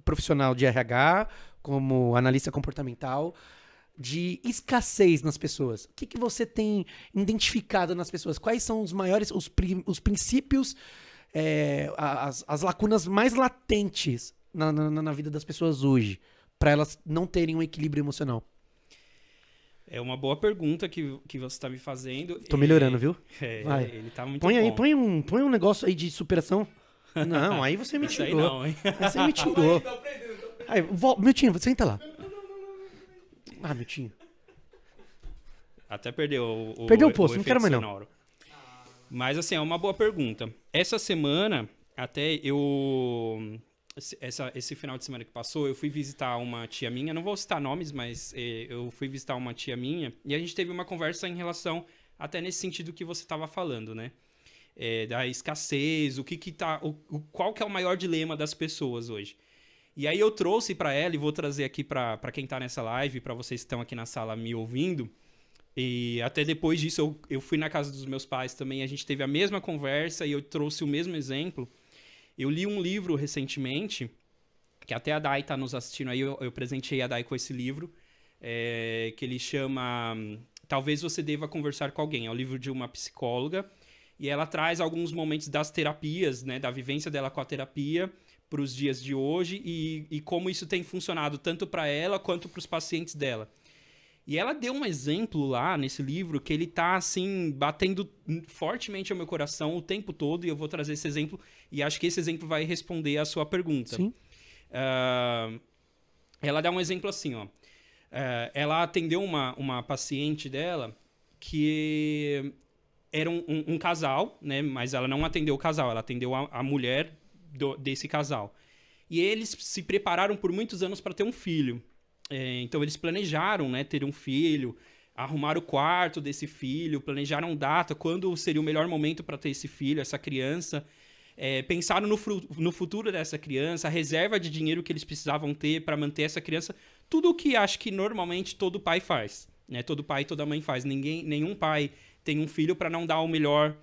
profissional de RH, como analista comportamental, de escassez nas pessoas. O que você tem identificado nas pessoas? Quais são os maiores, os princípios, as lacunas mais latentes na vida das pessoas hoje, para elas não terem um equilíbrio emocional? É uma boa pergunta que você está me fazendo. Tô melhorando, viu? Vai. Ele tá muito põe bom. Aí, põe um negócio aí de superação. Não, aí você me tirou. Aí não, hein? Aí você me tirou. Aí, Miltinho, senta lá. Ah, Miltinho. Até perdeu Perdeu o posto, não quero mais não. Sonoro. Mas, assim, é uma boa pergunta. Essa semana, até esse final de semana que passou, eu fui visitar uma tia minha, não vou citar nomes, mas eu fui visitar uma tia minha, e a gente teve uma conversa em relação, até nesse sentido que você estava falando, né? Da escassez, qual que é o maior dilema das pessoas hoje. E aí eu trouxe para ela, e vou trazer aqui para quem está nessa live, para vocês que estão aqui na sala me ouvindo, e até depois disso eu fui na casa dos meus pais também, a gente teve a mesma conversa e eu trouxe o mesmo exemplo. Eu li um livro recentemente, que até a Dai está nos assistindo aí, eu presenteei a Dai com esse livro, que ele chama Talvez Você Deva Conversar com Alguém. É o livro de uma psicóloga, e ela traz alguns momentos das terapias, né, da vivência dela com a terapia para os dias de hoje e como isso tem funcionado tanto para ela quanto para os pacientes dela. E ela deu um exemplo lá nesse livro que ele tá, assim, batendo fortemente ao meu coração o tempo todo, e eu vou trazer esse exemplo, e acho que esse exemplo vai responder a sua pergunta. Sim. Ela dá um exemplo assim, ó. Ela atendeu uma paciente dela que era um casal, né? Mas ela não atendeu o casal, ela atendeu a mulher desse casal. E eles se prepararam por muitos anos para ter um filho. Então, eles planejaram, né, ter um filho, arrumaram o quarto desse filho, planejaram data, quando seria o melhor momento para ter esse filho, essa criança. Pensaram no futuro dessa criança, a reserva de dinheiro que eles precisavam ter para manter essa criança. Tudo o que acho que normalmente todo pai faz, né? Todo pai e toda mãe faz. Nenhum pai tem um filho para não dar o melhor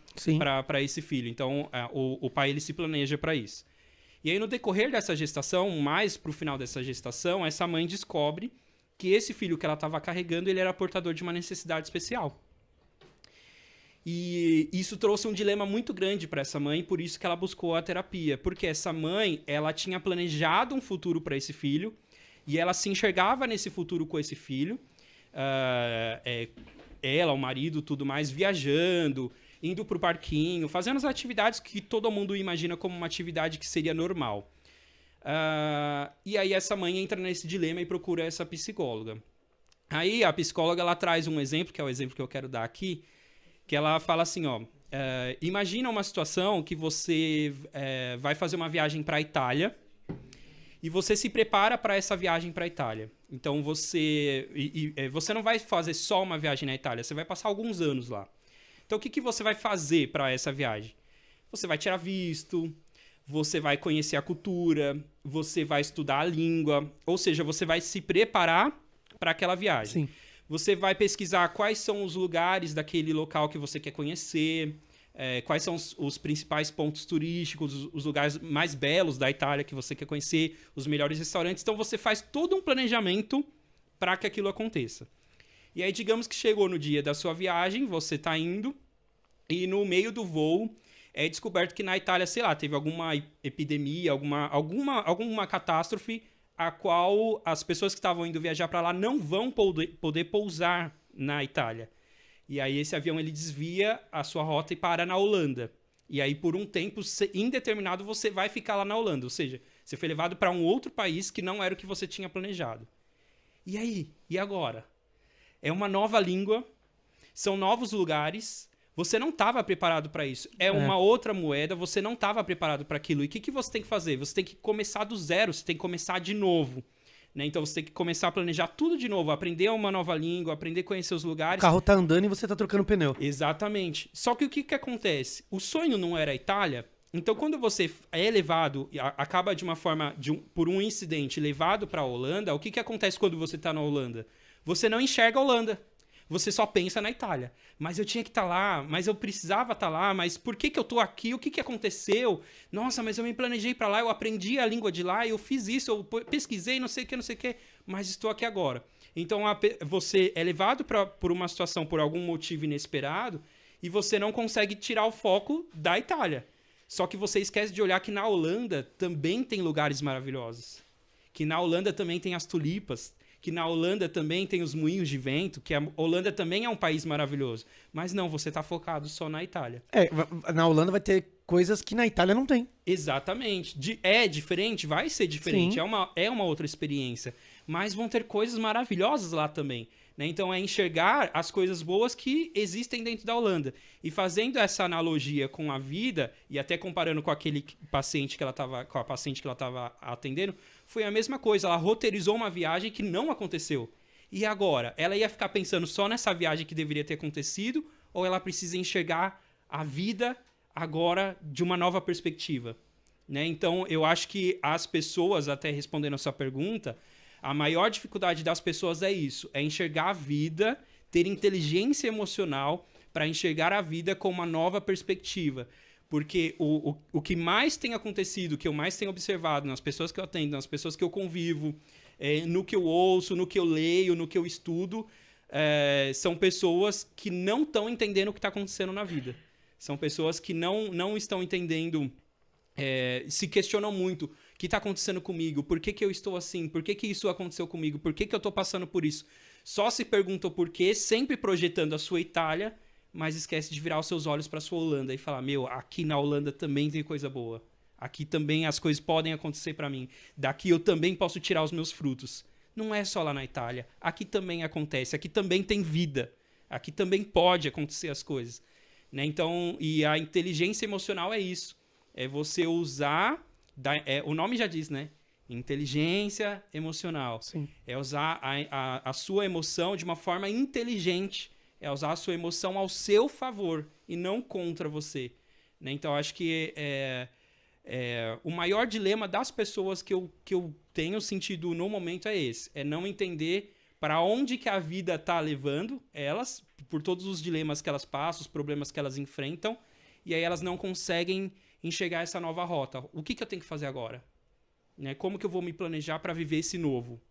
para esse filho. Então, o pai ele se planeja para isso. E aí, no decorrer dessa gestação, mais pro final dessa gestação, essa mãe descobre que esse filho que ela estava carregando, ele era portador de uma necessidade especial. E isso trouxe um dilema muito grande para essa mãe, por isso que ela buscou a terapia. Porque essa mãe, ela tinha planejado um futuro para esse filho, e ela se enxergava nesse futuro com esse filho. Ela, o marido, tudo mais, viajando, indo pro parquinho, fazendo as atividades que todo mundo imagina como uma atividade que seria normal. E aí essa mãe entra nesse dilema e procura essa psicóloga. Aí a psicóloga ela traz um exemplo, que é o exemplo que eu quero dar aqui, que ela fala assim, ó, imagina uma situação que você vai fazer uma viagem para a Itália e você se prepara para essa viagem para a Itália. Então você não vai fazer só uma viagem na Itália, você vai passar alguns anos lá. Então, o que você vai fazer para essa viagem? Você vai tirar visto, você vai conhecer a cultura, você vai estudar a língua, ou seja, você vai se preparar para aquela viagem. Sim. Você vai pesquisar quais são os lugares daquele local que você quer conhecer, quais são os principais pontos turísticos, os lugares mais belos da Itália que você quer conhecer, os melhores restaurantes. Então, você faz todo um planejamento para que aquilo aconteça. E aí, digamos que chegou no dia da sua viagem, você está indo, e no meio do voo é descoberto que na Itália, sei lá, teve alguma epidemia, alguma catástrofe, a qual as pessoas que estavam indo viajar para lá não vão poder pousar na Itália. E aí esse avião ele desvia a sua rota e para na Holanda. E aí por um tempo indeterminado você vai ficar lá na Holanda, ou seja, você foi levado para um outro país que não era o que você tinha planejado. E aí? E agora? É uma nova língua, são novos lugares, você não estava preparado para isso. É uma outra moeda, você não estava preparado para aquilo. E o que você tem que fazer? Você tem que começar do zero, você tem que começar de novo. Né? Então você tem que começar a planejar tudo de novo, aprender uma nova língua, aprender a conhecer os lugares. O carro tá andando e você tá trocando pneu. Exatamente. Só que o que acontece? O sonho não era a Itália, então quando você é levado, acaba de uma forma, por um incidente, levado para a Holanda, o que acontece quando você está na Holanda? Você não enxerga a Holanda. você só pensa na Itália. Mas eu tinha que estar lá, mas eu precisava estar lá, mas por que eu tô aqui? O que aconteceu? Nossa, mas eu me planejei para lá, eu aprendi a língua de lá, eu fiz isso, eu pesquisei, não sei o que, mas estou aqui agora. Então, você é levado por uma situação, por algum motivo inesperado, e você não consegue tirar o foco da Itália. Só que você esquece de olhar que na Holanda também tem lugares maravilhosos. Que na Holanda também tem as tulipas, que na Holanda também tem os moinhos de vento, que a Holanda também é um país maravilhoso. Mas não, você está focado só na Itália. Na Holanda vai ter coisas que na Itália não tem. Exatamente. É diferente? Vai ser diferente. Sim. É uma outra experiência. Mas vão ter coisas maravilhosas lá também. Né? Então é enxergar as coisas boas que existem dentro da Holanda. E fazendo essa analogia com a vida, e até comparando com aquele paciente que ela estava, com a paciente que ela estava atendendo, foi a mesma coisa. Ela roteirizou uma viagem que não aconteceu. E agora? Ela ia ficar pensando só nessa viagem que deveria ter acontecido, ou ela precisa enxergar a vida agora de uma nova perspectiva? Né? Então, eu acho que as pessoas, até respondendo a sua pergunta, a maior dificuldade das pessoas é isso, é enxergar a vida, ter inteligência emocional para enxergar a vida com uma nova perspectiva. Porque o que mais tem acontecido, o que eu mais tenho observado nas pessoas que eu atendo, nas pessoas que eu convivo, no que eu ouço, no que eu leio, no que eu estudo, são pessoas que não estão entendendo o que está acontecendo na vida. São pessoas que não estão entendendo, se questionam muito. O que está acontecendo comigo? Por que eu estou assim? Por que isso aconteceu comigo? Por que eu estou passando por isso? Só se perguntam por quê, sempre projetando a sua Itália, mas esquece de virar os seus olhos para a sua Holanda e falar, aqui na Holanda também tem coisa boa. Aqui também as coisas podem acontecer para mim. Daqui eu também posso tirar os meus frutos. Não é só lá na Itália. Aqui também acontece. Aqui também tem vida. Aqui também pode acontecer as coisas. Né? Então, e a inteligência emocional é isso. É você usar... o nome já diz, né? Inteligência emocional. Sim. É usar a sua emoção de uma forma inteligente. É usar a sua emoção ao seu favor e não contra você. Né? Então, acho que o maior dilema das pessoas que eu tenho sentido no momento é esse. É não entender para onde que a vida está levando elas, por todos os dilemas que elas passam, os problemas que elas enfrentam, e aí elas não conseguem enxergar essa nova rota. O que eu tenho que fazer agora? Né? Como que eu vou me planejar para viver esse novo?